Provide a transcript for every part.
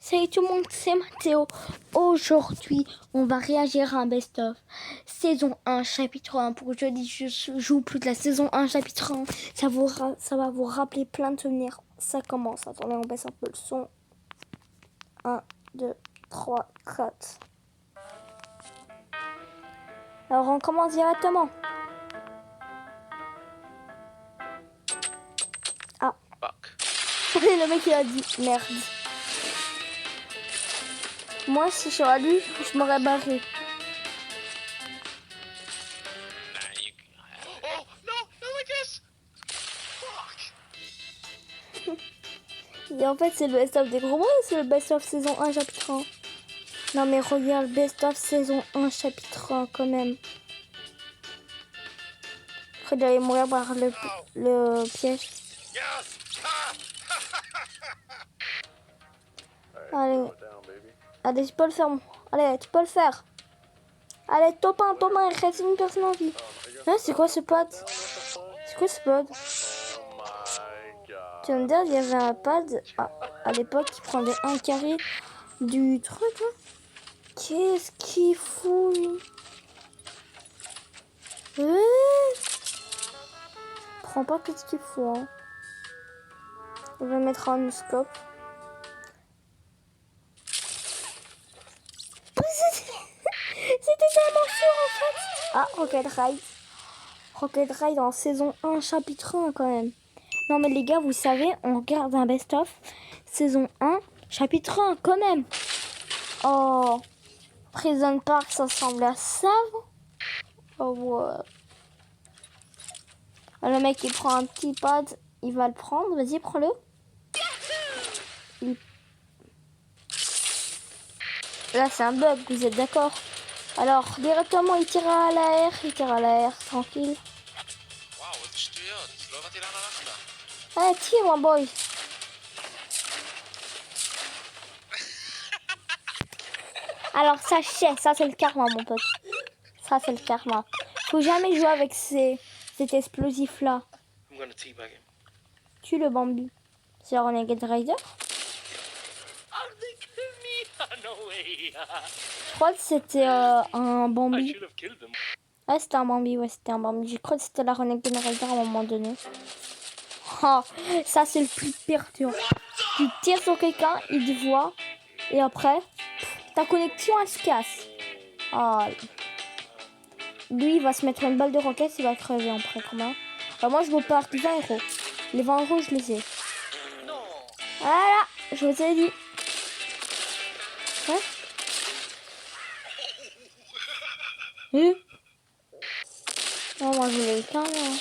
Salut tout le monde, c'est Mathéo. Aujourd'hui, on va réagir à un best-of. Saison 1, chapitre 1. Pour que je dise je joue plus de la saison 1, chapitre 1. Ça va vous rappeler plein de souvenirs. Ça commence. Attendez, on baisse un peu le son. 1, 2, 3, 4. Alors, on commence directement. Ah. Le mec, il a dit merde. Moi, si je serais lui, je m'aurais barré. Et en fait, c'est le best-of des gros mots ou c'est le best-of saison 1, chapitre 1? Non, mais regarde, best-of saison 1, chapitre 1, quand même. Après, d'aller mourir par le piège. Allez. Allez, tu peux le faire. Allez, tu peux le faire. Allez, top 1, il reste une personne en vie. Hein, c'est quoi ce pod? C'est quoi ce pod? Tu vas me dire, il y avait un pad à l'époque qui prenait un carré du truc. Hein. Qu'est-ce qu'il fout, lui? Prends pas qu'est-ce qu'il faut. Hein. Je vais mettre un scope. C'était tellement sûr en fait. Ah, Rocket Ride. Rocket Ride en saison 1, chapitre 1 quand même. Non mais les gars, vous savez, on regarde un best-of. Saison 1, chapitre 1 quand même. Oh, Prison Park, ça ressemble à ça. Oh ouais. Le mec, il prend un petit pad. Il va le prendre. Vas-y, prends-le. Là, c'est un bug, vous êtes d'accord? Alors, directement, il tire à l'air. Il tire à l'air, tranquille. Allez, tire, mon boy. Alors, sachez, ça, c'est le karma, mon pote. Ça, c'est le karma. Faut jamais jouer avec cet explosif-là. Tue le Bambi. C'est un Renegade Rider. Je crois que c'était un Bambi. Ouais, c'était un Bambi, ouais, c'était un Bambi. Je crois que c'était la Renegade Rider à un moment donné. Oh, ça, c'est le plus perturbant. Tu tires sur quelqu'un, il te voit, et après, ta connexion, elle se casse. Oh. Lui, il va se mettre une balle de roquette, il va crever après, comment? Alors moi, je veux pas 20 euros. Les 20 euros, je les ai. Voilà, je vous ai dit. Ouais. Non, moi, je voulais le 15. Hein.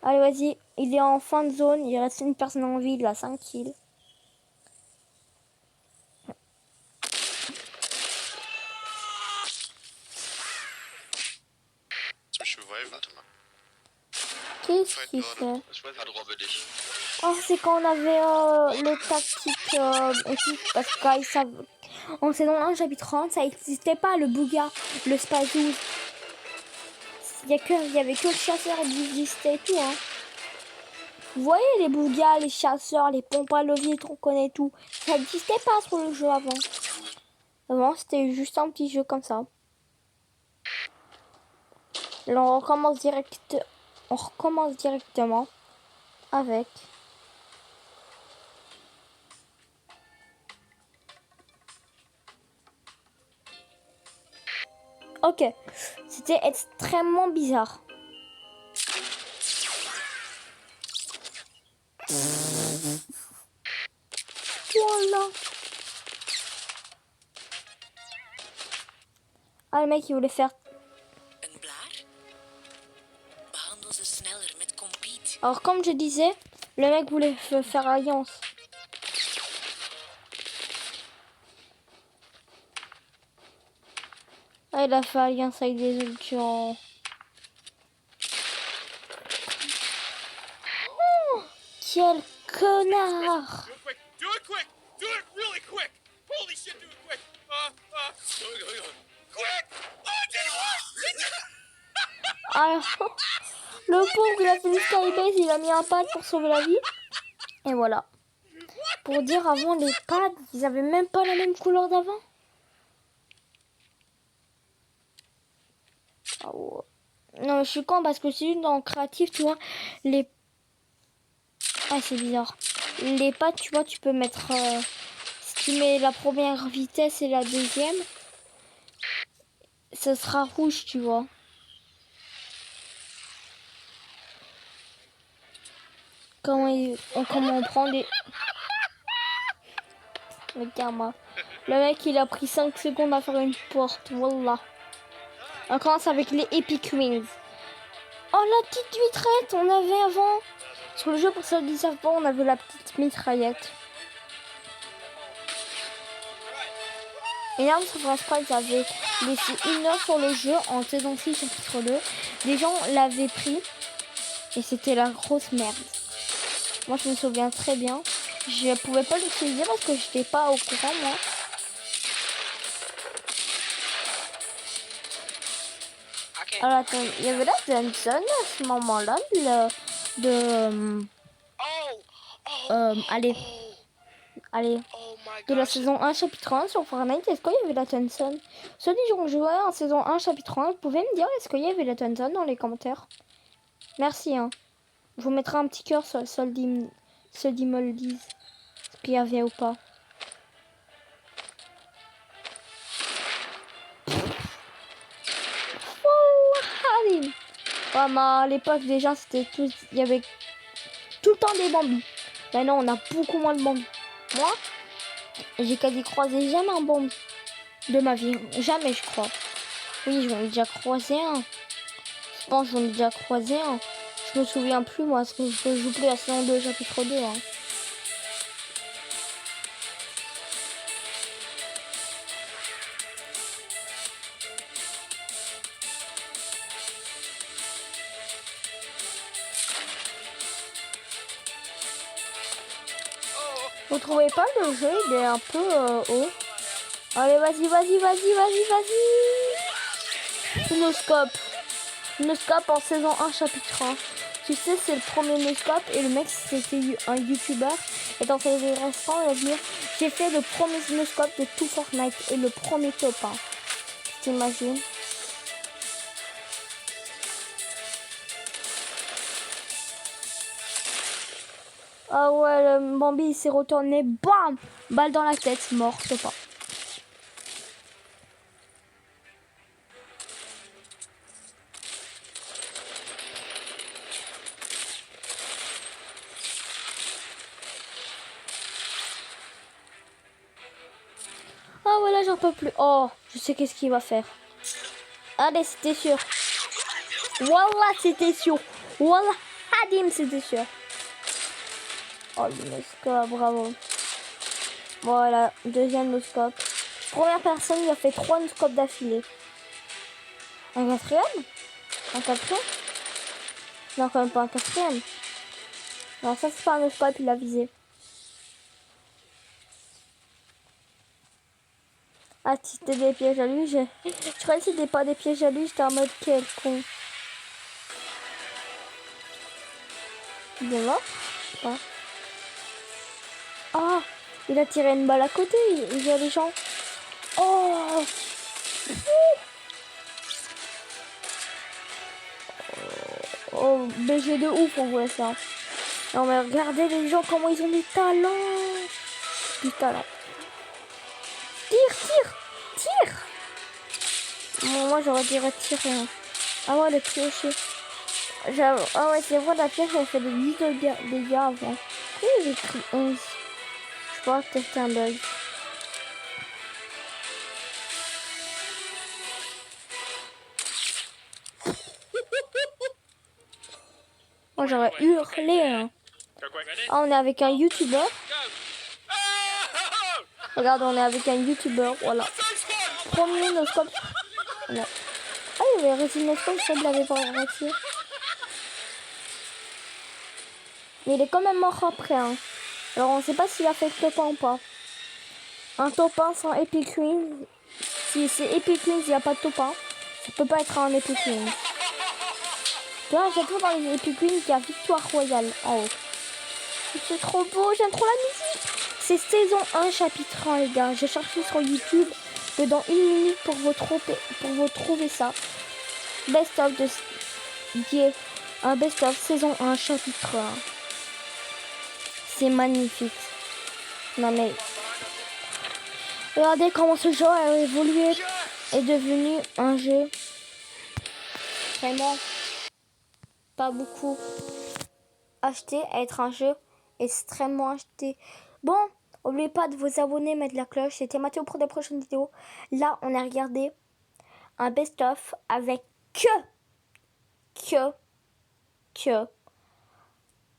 Allez, vas-y. Il est en fin de zone. Il reste une personne en vie. Il a 5 kills. Qu'est-ce qu'il fait? Oh, c'est quand on avait le tactique équipe. Parce que savent... en saison 1, chapitre 1, ça n'existait pas, le Bouga, le Spazou. Il y avait que le chasseur qui existait et tout. Hein. Vous voyez les Bougas, les chasseurs, les pompes à levier, on connaît tout. Ça n'existait pas sur le jeu avant. Avant, c'était juste un petit jeu comme ça. Là, on recommence directement avec... Ok, c'était extrêmement bizarre. Voilà. Ah, le mec, il voulait faire... Alors, comme je disais, le mec voulait faire alliance. Ah, il a fait alliance avec des autres gens. Oh, quel connard! Alors, le pauvre, il a fait le skybase, il a mis un pad pour sauver la vie. Et voilà. pour dire, avant, les pads, ils avaient même pas la même couleur d'avant. Oh. Non, je suis con parce que c'est dans créatif, tu vois, les... Ah, c'est bizarre. Les pads, tu vois, tu peux mettre... si tu mets la première vitesse et la deuxième, ça sera rouge, tu vois. Comment on prend des... Regarde-moi. Le mec, il a pris 5 secondes à faire une porte. Wallah. On commence avec les Epic Wings. Oh, la petite mitraillette, on avait avant. Sur le jeu, pour ceux qui ne savent pas, on avait la petite mitraillette. Et là, sur France 3, ils avaient laissé 1 heure sur le jeu en saison 6, chapitre 2. Les gens l'avaient pris. Et c'était la grosse merde. Moi, je me souviens très bien. Je pouvais pas l'utiliser parce que je n'étais pas au courant, moi. Alors, attends, il y avait la Johnson à ce moment-là, allez, de la saison 1, chapitre 1 sur Fortnite. Est-ce qu'il y avait la Johnson? Ceux qui ont joué en saison 1, chapitre 1, vous pouvez me dire est-ce qu'il y avait la Johnson dans les commentaires? Merci, hein. Je vous mettrai un petit cœur sur ceux qui me le disent. Est-ce qu'il y avait ou pas? Ouais, mais à l'époque déjà c'était tout, il y avait tout le temps des bambis. Maintenant on a beaucoup moins de bambis. Moi, j'ai quasi croisé jamais un bambi de ma vie, jamais je crois. Oui, j'en ai déjà croisé un. Je pense que j'en ai déjà croisé un. Je me souviens plus moi, parce que je joue plus à saison 2, chapitre 2. Hein. Vous trouvez pas le jeu, il est un peu haut. Allez, vas-y. Noscope en saison 1, chapitre 1. Tu sais, c'est le premier Noscope et le mec, c'était un youtubeur. Et dans ses restants, il va dire j'ai fait le premier Noscope de tout Fortnite et le premier top 1. T'imagines? Ah ouais, le Bambi il s'est retourné, bam! Balle dans la tête, mort, je sais pas. Ah voilà, j'en peux plus. Oh, je sais qu'est-ce qu'il va faire. Allez, c'était sûr. Wallah, c'était sûr. Wallah, Hadim, c'était sûr. Oh, le noscope, bravo. Voilà, deuxième noscope. Première personne, il a fait 3 noscopes d'affilée. Un quatrième? Un quatrième? Non, quand même pas un quatrième. Non, ça c'est pas un noscope, il a visé. Ah, si c'était des pièges à lui, je croyais que c'était pas des pièges à lui, j'étais en mode quel con. Il est mort? Pas. Ah, il a tiré une balle à côté, il y a les gens. Oh, oh, BG de ouf, on voit ça. Non mais regardez les gens, comment ils ont du talent. Du talent. Tire. Bon, moi j'aurais dit retirer. Hein. Ah ouais, le piocher. Ah ouais, c'est vrai, la pioche, elle fait des 10 dégâts avant. Pourquoi j'ai écrit 11? Je pense que c'est un bug. Moi j'aurais hurlé. Hein. Ah, on est avec un youtubeur. Regarde, on est avec un youtubeur. Voilà. Premier noscope. Voilà. Ah, il y avait réussi le noscope, ça ne l'avait pas réussi. Mais il est quand même mort après. Hein. Alors on ne sait pas s'il a fait le top 1 ou pas. Un top 1 sans Epic Wings. Si c'est Epic Wings, il n'y a pas de top 1. Ça peut pas être un Epic Wings. Tu vois, à chaque fois dans les Epic Wings, il y a Victoire Royale en haut. C'est trop beau, j'aime trop la musique. C'est saison 1, chapitre 1, les gars. J'ai cherché sur YouTube dans 1 minute pour vous trouver ça. Best of un best of saison 1, chapitre 1. C'est magnifique. Non mais... Regardez comment ce jeu a évolué et devenu un jeu vraiment pas beaucoup acheté, à être un jeu extrêmement acheté. Bon, n'oubliez pas de vous abonner, mettre la cloche. C'était Mathéo pour des prochaines vidéos. Là, on a regardé un best-of avec que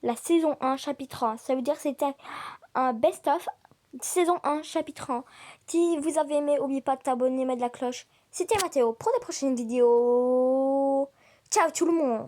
la saison 1, chapitre 1. Ça veut dire que c'était un best-of saison 1, chapitre 1. Si vous avez aimé, n'oubliez pas de t'abonner, mettre la cloche. C'était Mathéo pour des prochaines vidéos. Ciao tout le monde.